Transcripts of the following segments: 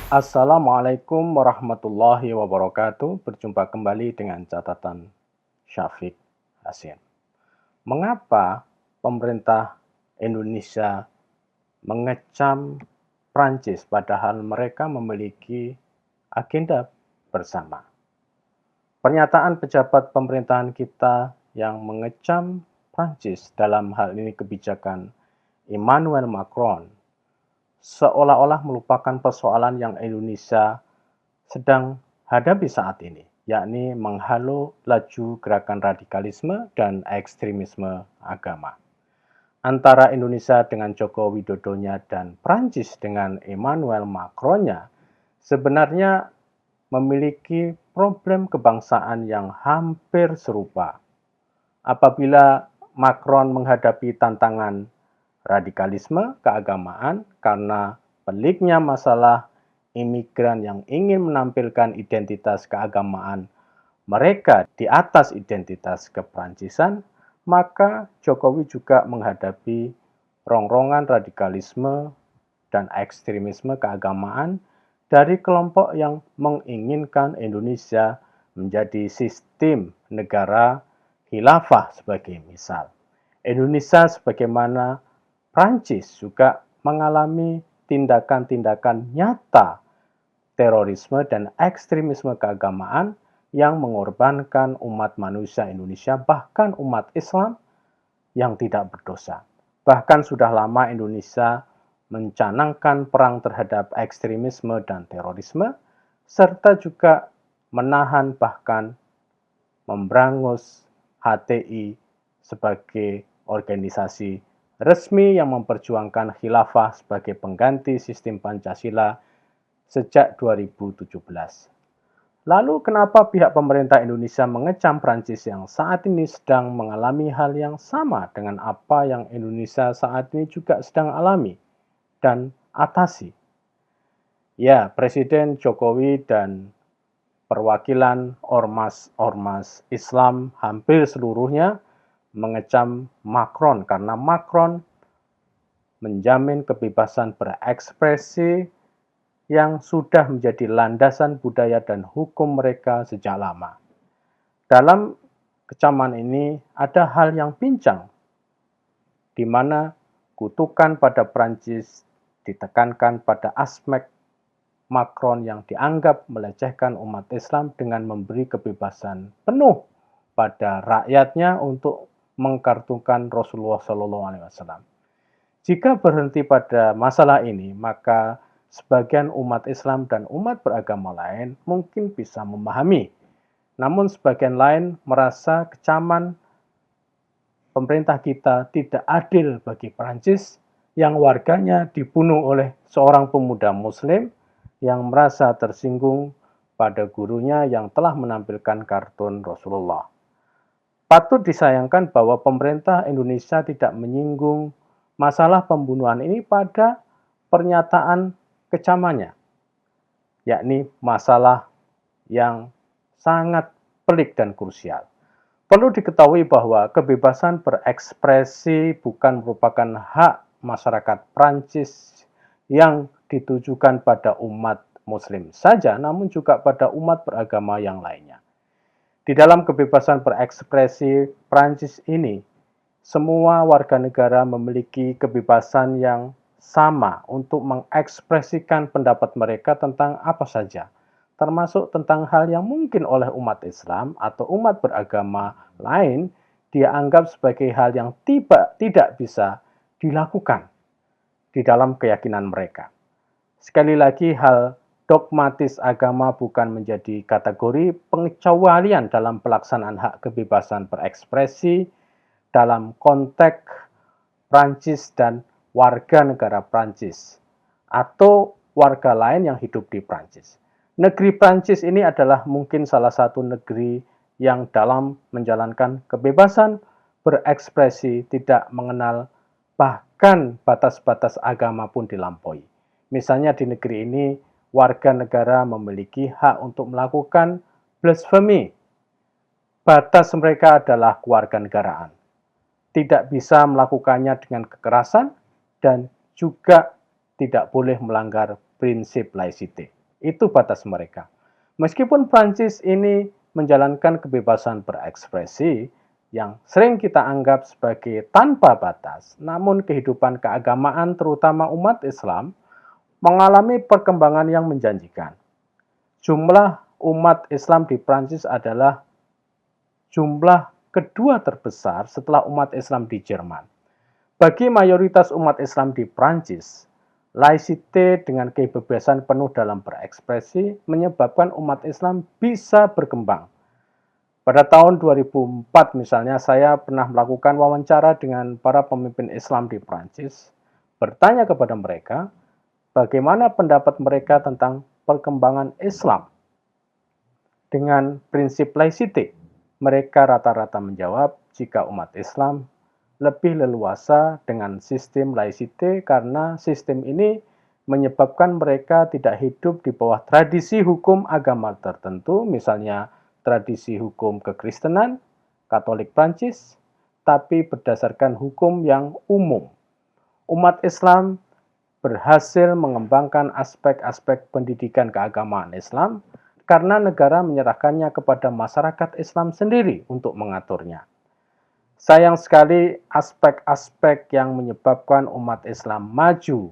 Assalamualaikum warahmatullahi wabarakatuh. Berjumpa kembali dengan catatan Syafiq Hasin. Mengapa pemerintah Indonesia mengecam Prancis padahal mereka memiliki agenda bersama? Pernyataan pejabat pemerintahan kita yang mengecam Prancis dalam hal ini kebijakan Emmanuel Macron seolah-olah melupakan persoalan yang Indonesia sedang hadapi saat ini, yakni menghalau laju gerakan radikalisme dan ekstremisme agama. Antara Indonesia dengan Joko Widodonya dan Prancis dengan Emmanuel Macronnya sebenarnya memiliki problem kebangsaan yang hampir serupa. Apabila Macron menghadapi tantangan radikalisme keagamaan karena peliknya masalah imigran yang ingin menampilkan identitas keagamaan mereka di atas identitas keprancisan, maka Jokowi juga menghadapi rongrongan radikalisme dan ekstremisme keagamaan dari kelompok yang menginginkan Indonesia menjadi sistem negara khilafah sebagai misal. Indonesia sebagaimana Prancis juga mengalami tindakan-tindakan nyata terorisme dan ekstremisme keagamaan yang mengorbankan umat manusia Indonesia, bahkan umat Islam yang tidak berdosa. Bahkan sudah lama Indonesia mencanangkan perang terhadap ekstremisme dan terorisme, serta juga menahan bahkan memberangus HTI sebagai organisasi resmi yang memperjuangkan khilafah sebagai pengganti sistem Pancasila sejak 2017. Lalu kenapa pihak pemerintah Indonesia mengecam Prancis yang saat ini sedang mengalami hal yang sama dengan apa yang Indonesia saat ini juga sedang alami dan atasi? Ya, Presiden Jokowi dan perwakilan ormas-ormas Islam hampir seluruhnya mengecam Macron karena Macron menjamin kebebasan berekspresi yang sudah menjadi landasan budaya dan hukum mereka sejak lama. Dalam kecaman ini ada hal yang pincang, di mana kutukan pada Prancis ditekankan pada aspek Macron yang dianggap melecehkan umat Islam dengan memberi kebebasan penuh pada rakyatnya untuk mengkartukan Rasulullah SAW. Jika berhenti pada masalah ini, maka sebagian umat Islam dan umat beragama lain mungkin bisa memahami. Namun sebagian lain merasa kecaman pemerintah kita tidak adil bagi Prancis yang warganya dibunuh oleh seorang pemuda Muslim yang merasa tersinggung pada gurunya yang telah menampilkan kartun Rasulullah. Patut disayangkan bahwa pemerintah Indonesia tidak menyinggung masalah pembunuhan ini pada pernyataan kecamannya, yakni masalah yang sangat pelik dan krusial. Perlu diketahui bahwa kebebasan berekspresi bukan merupakan hak masyarakat Prancis yang ditujukan pada umat Muslim saja, namun juga pada umat beragama yang lainnya. Di dalam kebebasan berekspresi Prancis ini, semua warga negara memiliki kebebasan yang sama untuk mengekspresikan pendapat mereka tentang apa saja, termasuk tentang hal yang mungkin oleh umat Islam atau umat beragama lain dianggap sebagai hal yang tidak bisa dilakukan di dalam keyakinan mereka. Sekali lagi, hal dogmatis agama bukan menjadi kategori pengecualian dalam pelaksanaan hak kebebasan berekspresi dalam konteks Prancis dan warga negara Prancis atau warga lain yang hidup di Prancis. Negeri Prancis ini adalah mungkin salah satu negeri yang dalam menjalankan kebebasan berekspresi tidak mengenal bahkan batas-batas agama pun dilampaui. Misalnya di negeri ini warga negara memiliki hak untuk melakukan blasfemi. Batas mereka adalah kewarganegaraan. Tidak bisa melakukannya dengan kekerasan dan juga tidak boleh melanggar prinsip laicite. Itu batas mereka. Meskipun Prancis ini menjalankan kebebasan berekspresi yang sering kita anggap sebagai tanpa batas, namun kehidupan keagamaan terutama umat Islam mengalami perkembangan yang menjanjikan. Jumlah umat Islam di Prancis adalah jumlah kedua terbesar setelah umat Islam di Jerman. Bagi mayoritas umat Islam di Prancis, laicite dengan kebebasan penuh dalam berekspresi menyebabkan umat Islam bisa berkembang. Pada tahun 2004 misalnya, saya pernah melakukan wawancara dengan para pemimpin Islam di Prancis, bertanya kepada mereka bagaimana pendapat mereka tentang perkembangan Islam dengan prinsip laicite. Mereka rata-rata menjawab jika umat Islam lebih leluasa dengan sistem laicite karena sistem ini menyebabkan mereka tidak hidup di bawah tradisi hukum agama tertentu, misalnya tradisi hukum kekristenan, Katolik Prancis, tapi berdasarkan hukum yang umum. Umat Islam berhasil mengembangkan aspek-aspek pendidikan keagamaan Islam karena negara menyerahkannya kepada masyarakat Islam sendiri untuk mengaturnya. Sayang sekali aspek-aspek yang menyebabkan umat Islam maju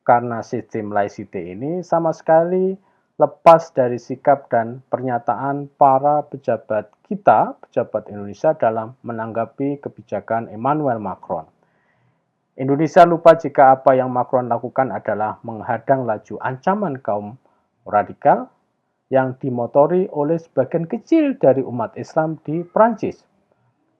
karena sistem laicite ini sama sekali lepas dari sikap dan pernyataan para pejabat kita, pejabat Indonesia dalam menanggapi kebijakan Emmanuel Macron. Indonesia lupa jika apa yang Macron lakukan adalah menghadang laju ancaman kaum radikal yang dimotori oleh sebagian kecil dari umat Islam di Prancis.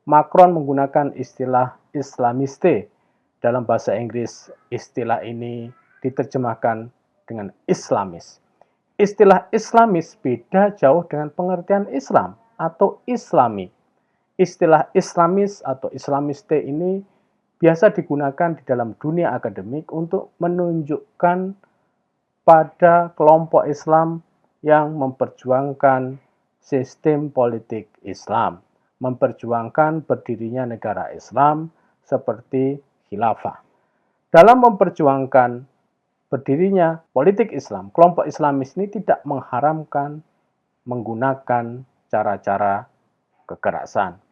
Macron menggunakan istilah Islamiste. Dalam bahasa Inggris, istilah ini diterjemahkan dengan Islamis. Istilah Islamis beda jauh dengan pengertian Islam atau Islami. Istilah Islamis atau Islamiste ini biasa digunakan di dalam dunia akademik untuk menunjukkan pada kelompok Islam yang memperjuangkan sistem politik Islam, memperjuangkan berdirinya negara Islam seperti khilafah. Dalam memperjuangkan berdirinya politik Islam, kelompok Islamis ini tidak mengharamkan menggunakan cara-cara kekerasan.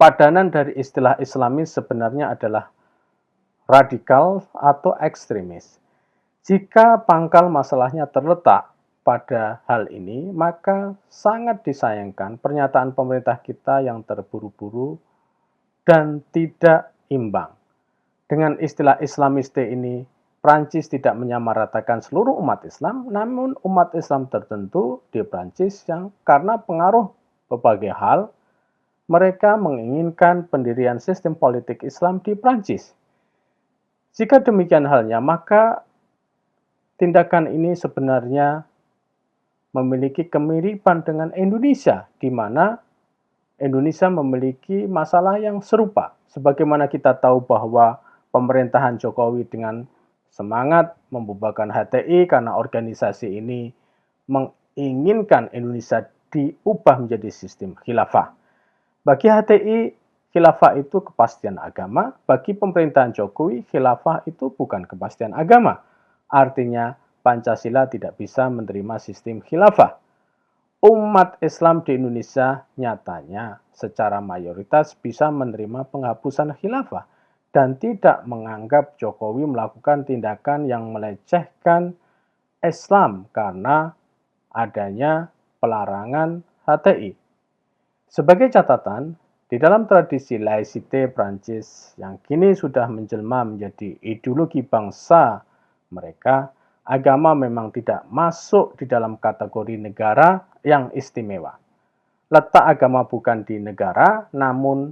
Padanan dari istilah Islamis sebenarnya adalah radikal atau ekstremis. Jika pangkal masalahnya terletak pada hal ini, maka sangat disayangkan pernyataan pemerintah kita yang terburu-buru dan tidak imbang. Dengan istilah Islamiste ini, Prancis tidak menyamaratakan seluruh umat Islam, namun umat Islam tertentu di Prancis yang karena pengaruh berbagai hal, mereka menginginkan pendirian sistem politik Islam di Prancis. Jika demikian halnya, maka tindakan ini sebenarnya memiliki kemiripan dengan Indonesia, di mana Indonesia memiliki masalah yang serupa. Sebagaimana kita tahu bahwa pemerintahan Jokowi dengan semangat membubarkan HTI karena organisasi ini menginginkan Indonesia diubah menjadi sistem khilafah. Bagi HTI, khilafah itu kepastian agama. Bagi pemerintahan Jokowi, khilafah itu bukan kepastian agama. Artinya, Pancasila tidak bisa menerima sistem khilafah. Umat Islam di Indonesia nyatanya secara mayoritas bisa menerima penghapusan khilafah dan tidak menganggap Jokowi melakukan tindakan yang melecehkan Islam karena adanya pelarangan HTI. Sebagai catatan, di dalam tradisi laicite Prancis yang kini sudah menjelma menjadi ideologi bangsa mereka, agama memang tidak masuk di dalam kategori negara yang istimewa. Letak agama bukan di negara, namun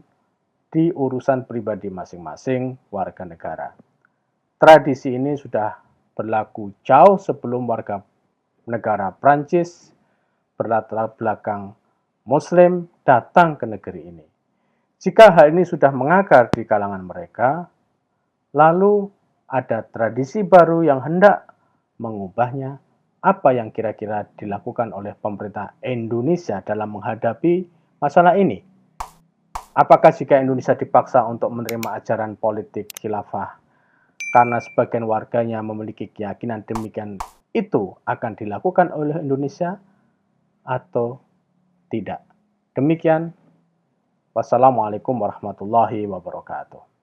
di urusan pribadi masing-masing warga negara. Tradisi ini sudah berlaku jauh sebelum warga negara Prancis berlatar belakang Muslim datang ke negeri ini. Jika hal ini sudah mengakar di kalangan mereka, lalu ada tradisi baru yang hendak mengubahnya, apa yang kira-kira dilakukan oleh pemerintah Indonesia dalam menghadapi masalah ini? Apakah jika Indonesia dipaksa untuk menerima ajaran politik khilafah karena sebagian warganya memiliki keyakinan demikian, itu akan dilakukan oleh Indonesia atau tidak. Demikian, wassalamualaikum warahmatullahi wabarakatuh.